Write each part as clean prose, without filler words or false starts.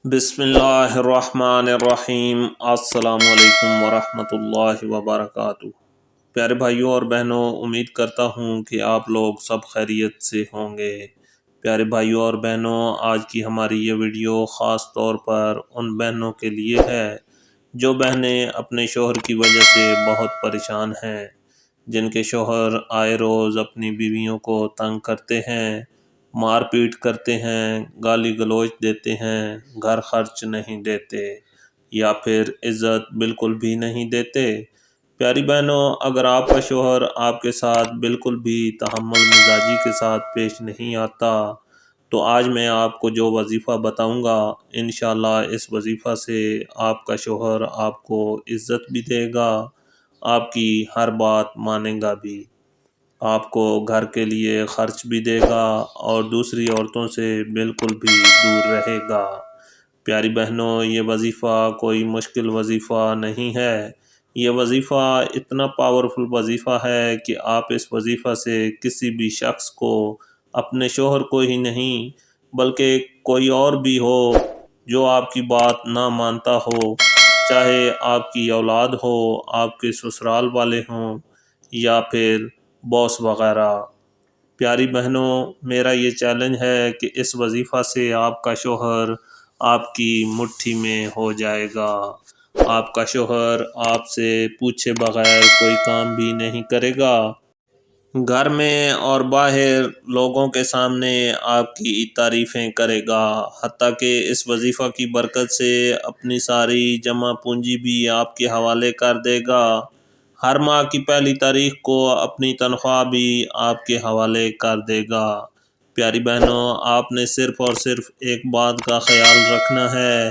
بسم اللہ الرحمن الرحیم۔ السلام علیکم ورحمۃ اللہ وبرکاتہ۔ پیارے بھائیوں اور بہنوں، امید کرتا ہوں کہ آپ لوگ سب خیریت سے ہوں گے۔ پیارے بھائیوں اور بہنوں، آج کی ہماری یہ ویڈیو خاص طور پر ان بہنوں کے لیے ہے جو بہنیں اپنے شوہر کی وجہ سے بہت پریشان ہیں، جن کے شوہر آئے روز اپنی بیویوں کو تنگ کرتے ہیں، مار پیٹ کرتے ہیں، گالی گلوچ دیتے ہیں، گھر خرچ نہیں دیتے یا پھر عزت بالکل بھی نہیں دیتے۔ پیاری بہنوں، اگر آپ کا شوہر آپ کے ساتھ بالکل بھی تحمل مزاجی کے ساتھ پیش نہیں آتا تو آج میں آپ کو جو وظیفہ بتاؤں گا، انشاءاللہ اس وظیفہ سے آپ کا شوہر آپ کو عزت بھی دے گا، آپ کی ہر بات مانے گا بھی، آپ کو گھر کے لیے خرچ بھی دے گا اور دوسری عورتوں سے بالکل بھی دور رہے گا۔ پیاری بہنوں، یہ وظیفہ کوئی مشکل وظیفہ نہیں ہے، یہ وظیفہ اتنا پاورفل وظیفہ ہے کہ آپ اس وظیفہ سے کسی بھی شخص کو، اپنے شوہر کو ہی نہیں بلکہ کوئی اور بھی ہو جو آپ کی بات نہ مانتا ہو، چاہے آپ کی اولاد ہو، آپ کے سسرال والے ہوں یا پھر باس وغیرہ۔ پیاری بہنوں، میرا یہ چیلنج ہے کہ اس وظیفہ سے آپ کا شوہر آپ کی مٹھی میں ہو جائے گا، آپ کا شوہر آپ سے پوچھے بغیر کوئی کام بھی نہیں کرے گا، گھر میں اور باہر لوگوں کے سامنے آپ کی تعریفیں کرے گا، حتیٰ کہ اس وظیفہ کی برکت سے اپنی ساری جمع پونجی بھی آپ کے حوالے کر دے گا، ہر ماہ کی پہلی تاریخ کو اپنی تنخواہ بھی آپ کے حوالے کر دے گا۔ پیاری بہنوں، آپ نے صرف اور صرف ایک بات کا خیال رکھنا ہے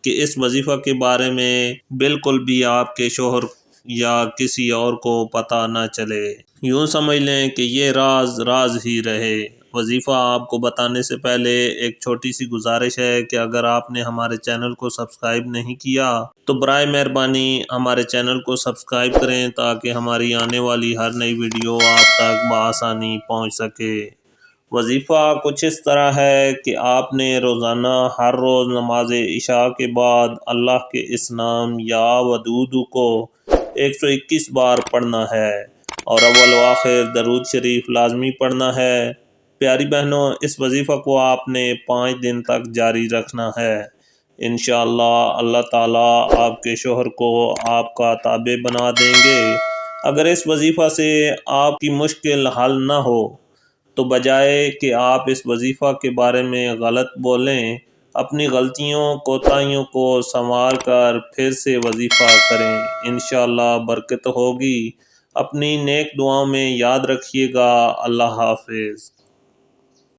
کہ اس وظیفہ کے بارے میں بالکل بھی آپ کے شوہر یا کسی اور کو پتہ نہ چلے، یوں سمجھ لیں کہ یہ راز راز ہی رہے۔ وظیفہ آپ کو بتانے سے پہلے ایک چھوٹی سی گزارش ہے کہ اگر آپ نے ہمارے چینل کو سبسکرائب نہیں کیا تو برائے مہربانی ہمارے چینل کو سبسکرائب کریں تاکہ ہماری آنے والی ہر نئی ویڈیو آپ تک بآسانی پہنچ سکے۔ وظیفہ کچھ اس طرح ہے کہ آپ نے روزانہ ہر روز نماز عشاء کے بعد اللہ کے اس نام یا ودود کو 121 بار پڑھنا ہے اور اول و آخر درود شریف لازمی پڑھنا ہے۔ پیاری بہنوں، اس وظیفہ کو آپ نے 5 دن تک جاری رکھنا ہے، انشاءاللہ اللہ تعالیٰ آپ کے شوہر کو آپ کا تابع بنا دیں گے۔ اگر اس وظیفہ سے آپ کی مشکل حل نہ ہو تو بجائے کہ آپ اس وظیفہ کے بارے میں غلط بولیں، اپنی غلطیوں کوتاہیوں کو سنوار کر پھر سے وظیفہ کریں، انشاءاللہ برکت ہوگی۔ اپنی نیک دعاؤں میں یاد رکھیے گا۔ اللہ حافظ۔